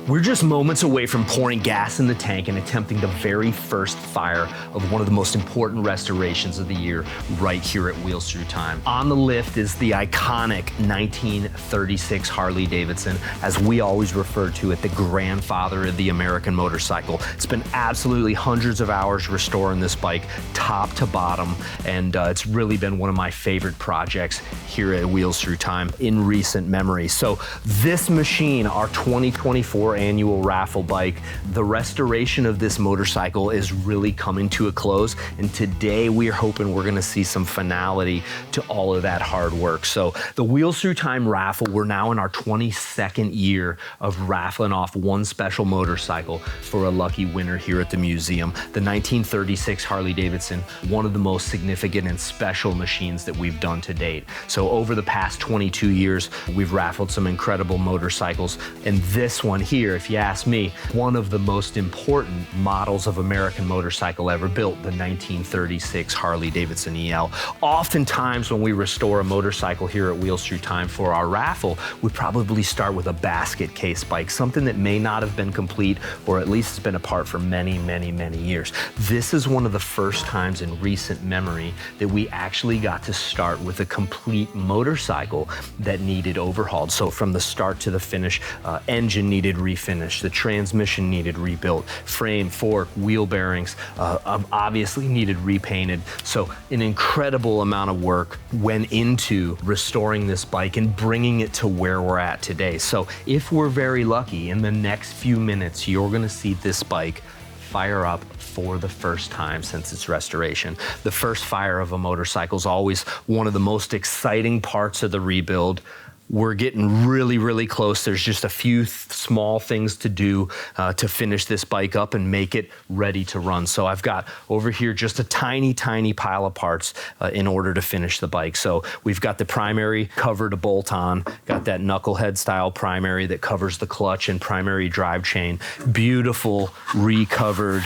We're just moments away from pouring gas in the tank and attempting the very first fire of one of the most important restorations of the year right here at Wheels Through Time. On the lift is the iconic 1936 Harley Davidson, as we always refer to it, the grandfather of the American motorcycle. It's been absolutely hundreds of hours restoring this bike top to bottom, and it's really been one of my favorite projects here at Wheels Through Time in recent memory. So this machine, our 2024 annual raffle bike, the restoration of this motorcycle is really coming to a close, and today we are hoping we're going to see some finality to all of that hard work. So the Wheels Through Time raffle, we're now in our 22nd year of raffling off one special motorcycle for a lucky winner here at the museum. The 1936 Harley Davidson, one of the most significant and special machines that we've done to date. So over the past 22 years, we've raffled some incredible motorcycles, and this one here, if you ask me, one of the most important models of American motorcycle ever built, the 1936 Harley Davidson EL. Oftentimes when we restore a motorcycle here at Wheels Through Time for our raffle, we probably start with a basket case bike, something that may not have been complete, or at least has been apart for many, many, many years. This is one of the first times in recent memory that we actually got to start with a complete motorcycle that needed overhauled. So from the start to the finish, engine needed refinished, the transmission needed rebuilt, frame, fork, wheel bearings obviously needed repainted. So an incredible amount of work went into restoring this bike and bringing it to where we're at today. So if we're very lucky, in the next few minutes, you're gonna see this bike fire up for the first time since its restoration. The first fire of a motorcycle is always one of the most exciting parts of the rebuild. We're getting really, really close. There's just a few small things to do to finish this bike up and make it ready to run. So I've got over here just a tiny, tiny pile of parts in order to finish the bike. So we've got the primary cover to bolt on, got that Knucklehead style primary that covers the clutch and primary drive chain. Beautiful recovered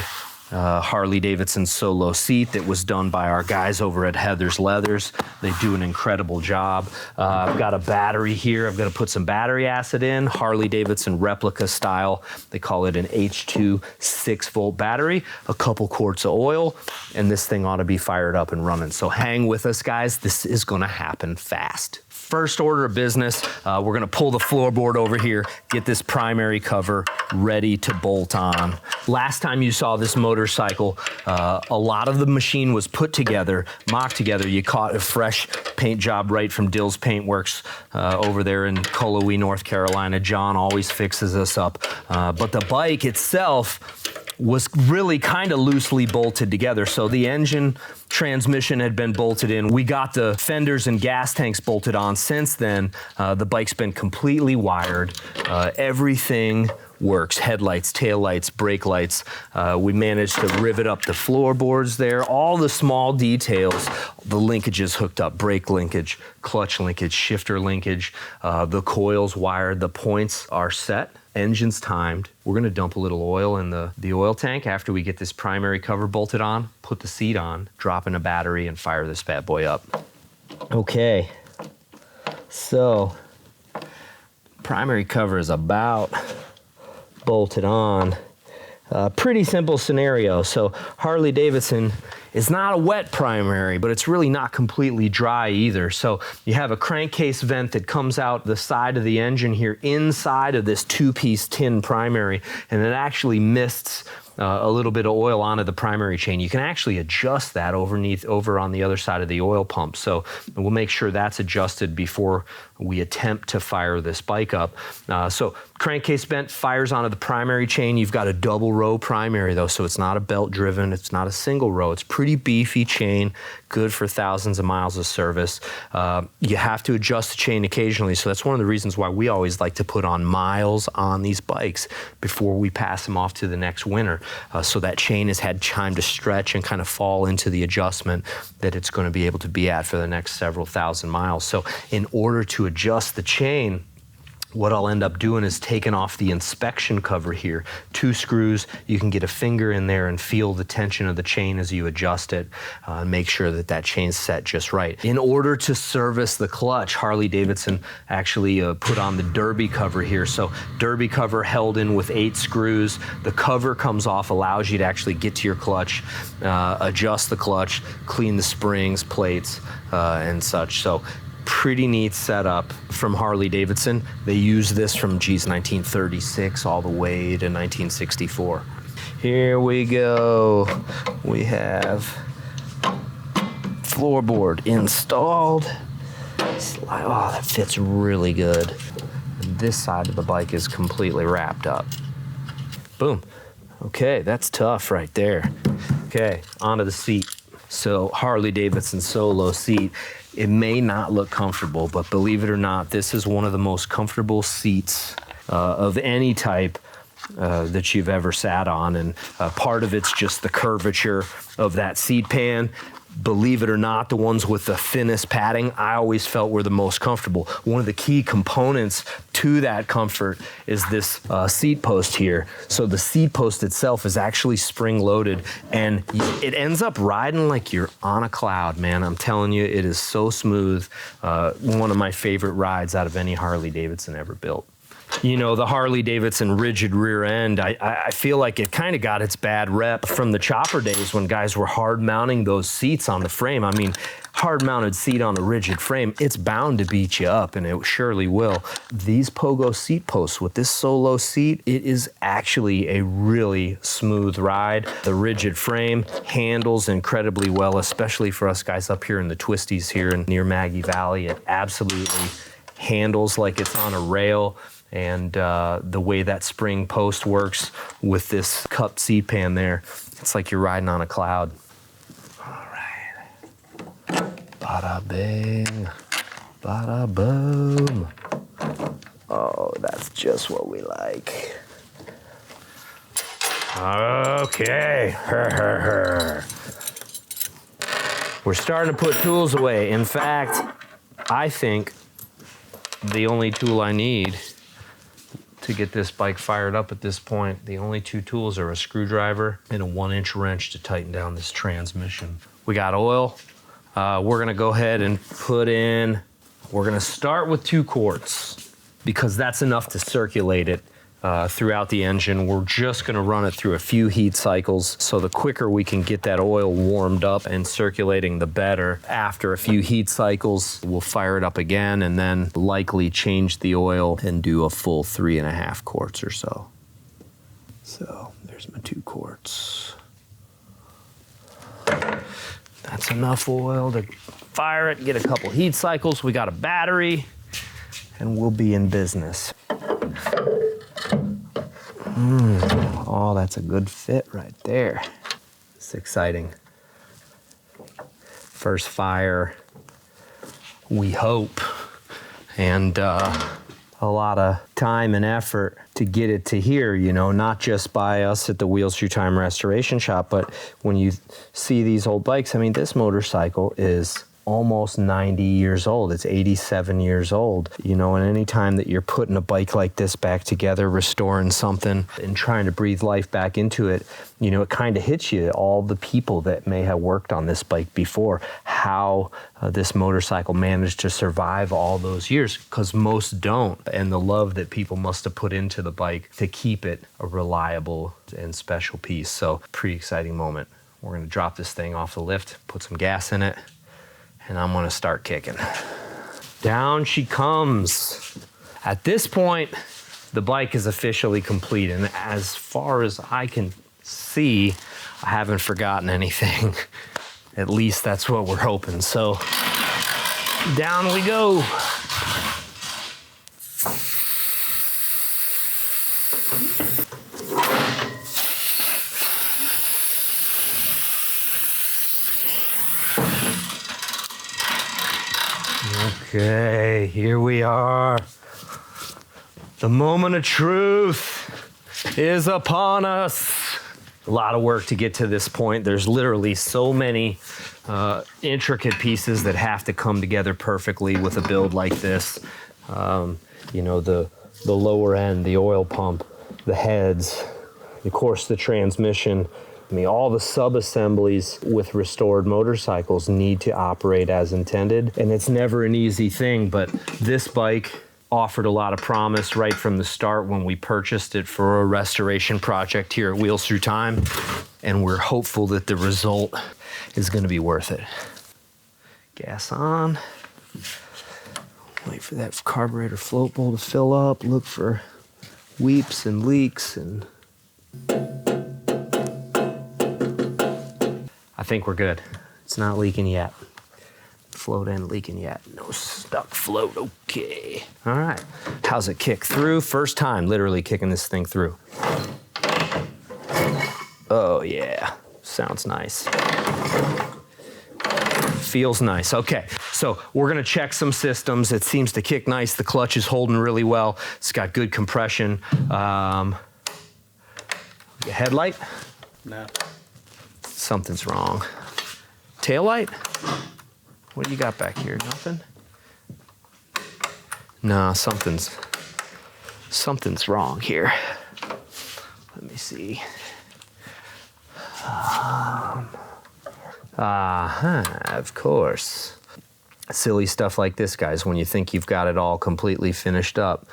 Harley Davidson solo seat that was done by our guys over at Heather's Leathers. They do an incredible job. I've got a battery here. I've got to put some battery acid in, Harley Davidson replica style. They call it an H2 6-volt battery, a couple quarts of oil, and this thing ought to be fired up and running. So hang with us, guys. This is going to happen fast. First order of business, we're gonna pull the floorboard over here, get this primary cover ready to bolt on. Last time you saw this motorcycle, a lot of the machine was put together, mocked together. You caught a fresh paint job right from Dill's Paint Works over there in Cullowhee, North Carolina. John always fixes us up. But the bike itself was really kind of loosely bolted together. So the engine, transmission had been bolted in. We got the fenders and gas tanks bolted on. Since then, the bike's been completely wired. Everything works, headlights, taillights, brake lights. We managed to rivet up the floorboards there. All the small details, the linkages hooked up, brake linkage, clutch linkage, shifter linkage, the coils wired, the points are set. Engine's timed. We're gonna dump a little oil in the oil tank after we get this primary cover bolted on, put the seat on, drop in a battery, and fire this bad boy up. Okay, so primary cover is about bolted on. Pretty simple scenario. So Harley Davidson is not a wet primary, but it's really not completely dry either. So you have a crankcase vent that comes out the side of the engine here inside of this two-piece tin primary, and it actually mists a little bit of oil onto the primary chain. You can actually adjust that over on the other side of the oil pump. So we'll make sure that's adjusted before we attempt to fire this bike up. So crankcase vent fires onto the primary chain. You've got a double row primary though, so it's not a belt driven, it's not a single row. It's pretty beefy chain, good for thousands of miles of service. You have to adjust the chain occasionally, so that's one of the reasons why we always like to put on miles on these bikes before we pass them off to the next winner. So that chain has had time to stretch and kind of fall into the adjustment that it's going to be able to be at for the next several thousand miles. So in order to adjust the chain, What I'll end up doing is taking off the inspection cover here. 2 screws, you can get a finger in there and feel the tension of the chain as you adjust it, and make sure that that chain's set just right. In order to service the clutch, Harley-Davidson actually put on the derby cover here. So derby cover held in with 8 screws. The cover comes off, allows you to actually get to your clutch, adjust the clutch, clean the springs, plates, and such. So pretty neat setup from Harley-Davidson. They use this from, 1936 all the way to 1964. Here we go. We have floorboard installed. Oh, that fits really good. And this side of the bike is completely wrapped up. Boom. Okay, that's tough right there. Okay, onto the seat. So Harley-Davidson Solo seat. It may not look comfortable, but believe it or not, this is one of the most comfortable seats of any type that you've ever sat on. And part of it's just the curvature of that seat pan. Believe it or not, the ones with the thinnest padding, I always felt were the most comfortable. One of the key components to that comfort is this seat post here. So the seat post itself is actually spring loaded, and it ends up riding like you're on a cloud, man. I'm telling you, it is so smooth. One of my favorite rides out of any Harley-Davidson ever built. You know, the Harley-Davidson rigid rear end, I feel like it kind of got its bad rep from the chopper days when guys were hard mounting those seats on the frame. I mean, hard mounted seat on a rigid frame, it's bound to beat you up, and it surely will. These pogo seat posts with this Solo seat, it is actually a really smooth ride. The rigid frame handles incredibly well, especially for us guys up here in the twisties here near Maggie Valley. It absolutely handles like it's on a rail. And the way that spring post works with this cupped seat pan there, it's like you're riding on a cloud. All right. Bada bing, bada boom. Oh, that's just what we like. Okay. We're starting to put tools away. In fact, I think the only tool I need to get this bike fired up at this point, the only 2 tools are a screwdriver and a 1-inch wrench to tighten down this transmission. We got oil. We're gonna go ahead and put in, we're gonna start with 2 quarts because that's enough to circulate it throughout the engine. We're just gonna run it through a few heat cycles, so the quicker we can get that oil warmed up and circulating, the better. After a few heat cycles, we'll fire it up again and then likely change the oil and do a full 3.5 quarts or so. So there's my 2 quarts. That's enough oil to fire it, get a couple heat cycles. We got a battery, and we'll be in business. Oh, that's a good fit right there. It's exciting. First fire, we hope. And a lot of time and effort to get it to here, you know, not just by us at the Wheels Through Time Restoration Shop, but when you see these old bikes, I mean, this motorcycle is almost 90 years old. It's 87 years old. You know, and any time that you're putting a bike like this back together, restoring something and trying to breathe life back into it, you know, it kind of hits you, all the people that may have worked on this bike before, how this motorcycle managed to survive all those years, because most don't, and the love that people must have put into the bike to keep it a reliable and special piece. So pretty exciting moment. We're gonna drop this thing off the lift, put some gas in it, and I'm gonna start kicking. Down she comes. At this point, the bike is officially complete, and as far as I can see, I haven't forgotten anything. At least that's what we're hoping. So down we go. Okay, here we are. The moment of truth is upon us. A lot of work to get to this point. There's literally so many intricate pieces that have to come together perfectly with a build like this. You know, the the lower end, the oil pump, the heads, of course the transmission. I mean, all the sub-assemblies with restored motorcycles need to operate as intended, and it's never an easy thing, but this bike offered a lot of promise right from the start when we purchased it for a restoration project here at Wheels Through Time, and we're hopeful that the result is going to be worth it. Gas on. Wait for that carburetor float bowl to fill up. Look for weeps and leaks, and I think we're good. It's not leaking yet. Float ain't leaking yet. No stuck float, okay. All right, how's it kick through? First time literally kicking this thing through. Oh yeah, sounds nice. Feels nice. Okay, so we're gonna check some systems. It seems to kick nice. The clutch is holding really well. It's got good compression. Headlight? No. Something's wrong. Taillight? What do you got back here? Nothing? No, something's wrong here. Let me see. Of course. Silly stuff like this, guys, when you think you've got it all completely finished up.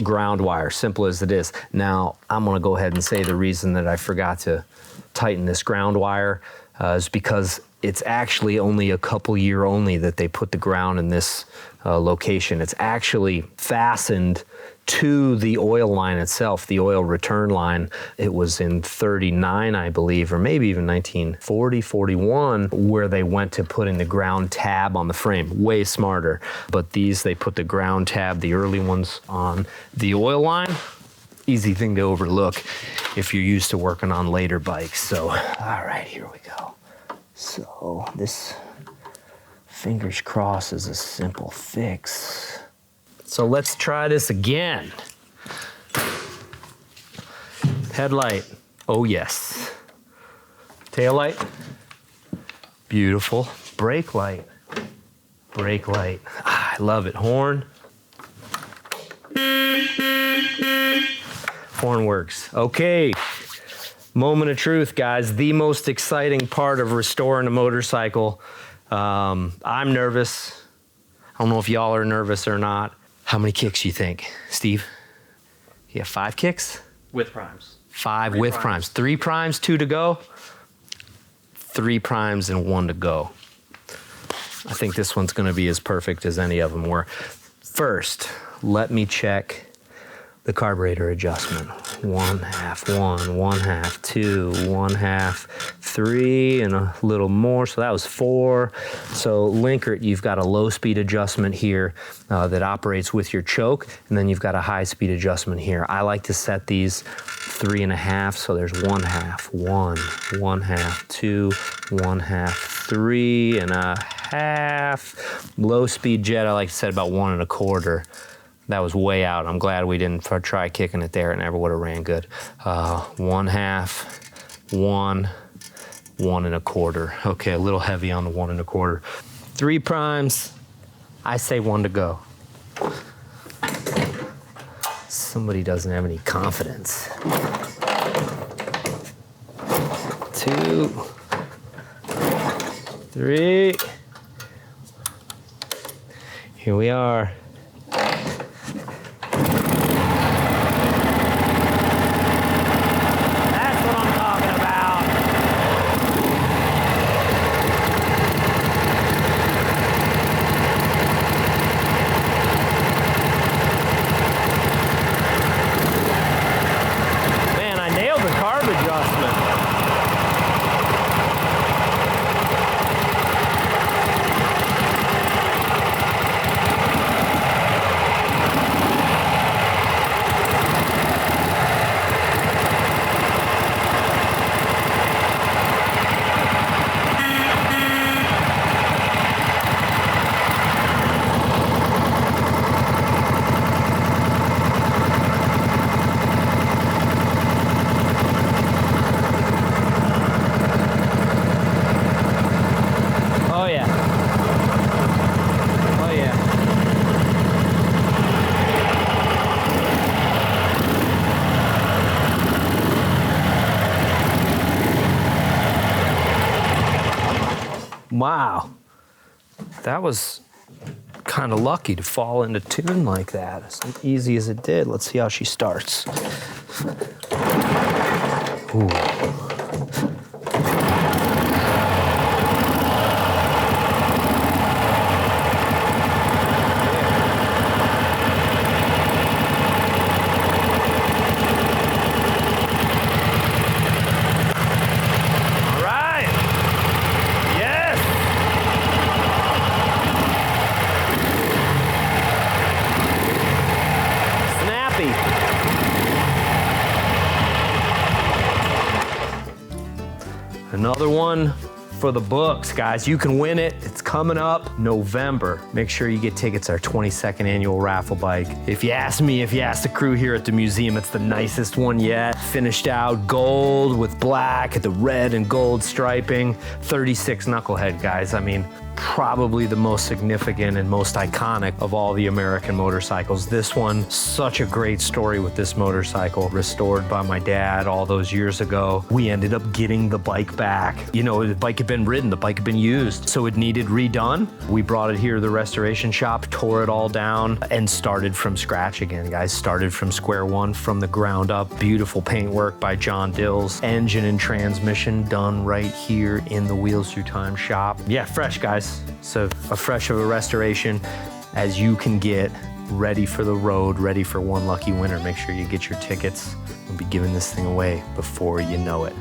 Ground wire, simple as it is. Now, I'm gonna go ahead and say the reason that I forgot to tighten this ground wire is because it's actually only a couple year only that they put the ground in this location. It's actually fastened to the oil line itself, the oil return line. It was in 39, I believe, or maybe even 1940, 41, where they went to putting the ground tab on the frame. Way smarter. But these, they put the ground tab, the early ones, on the oil line. Easy thing to overlook if you're used to working on later bikes. So, all right, here we go. So this, fingers crossed, is a simple fix. So let's try this again. Headlight, oh yes. Taillight, beautiful. Brake light, I love it. Horn. Horn works. Okay, moment of truth, guys. The most exciting part of restoring a motorcycle. I'm nervous. I don't know if y'all are nervous or not. How many kicks you think, Steve? You have 5 kicks? With primes. 5 with primes. 3 primes, 2 to go? 3 primes and 1 to go. I think this one's gonna be as perfect as any of them were. First, let me check the carburetor adjustment. 1/2, 1, 1/2, 2, 1/2, 3, and a little more, so that was 4. So Linkert, you've got a low speed adjustment here that operates with your choke, and then you've got a high speed adjustment here. I like to set these 3.5, so there's 1/2, 1, 1/2, 2, 1/2, 3.5. Low speed jet, I like to set about 1 1/4. That was way out. I'm glad we didn't try kicking it there. It never would have ran good. 1/2, 1, 1 1/4. Okay, a little heavy on the 1 1/4. 3 primes, I say 1 to go. Somebody doesn't have any confidence. 2, 3. Here we are. Wow. That was kind of lucky to fall into tune like that. As easy as it did. Let's see how she starts. Ooh. Another one for the books, guys. You can win it. It's coming up November. Make sure you get tickets. Our 22nd annual raffle bike. If you ask me, if you ask the crew here at the museum, it's the nicest one yet. Finished out gold with black, the red and gold striping. 36 Knucklehead, guys. I mean, probably the most significant and most iconic of all the American motorcycles. This one, such a great story with this motorcycle, restored by my dad all those years ago. We ended up getting the bike back. You know, the bike had been ridden, the bike had been used, so it needed redone. We brought it here to the restoration shop, tore it all down, and started from scratch again, guys. Started from square one, from the ground up. Beautiful paintwork by John Dills. Engine and transmission done right here in the Wheels Through Time shop. Yeah, fresh, guys. So a fresh of a restoration as you can get, ready for the road, ready for one lucky winner. Make sure you get your tickets. We'll be giving this thing away before you know it.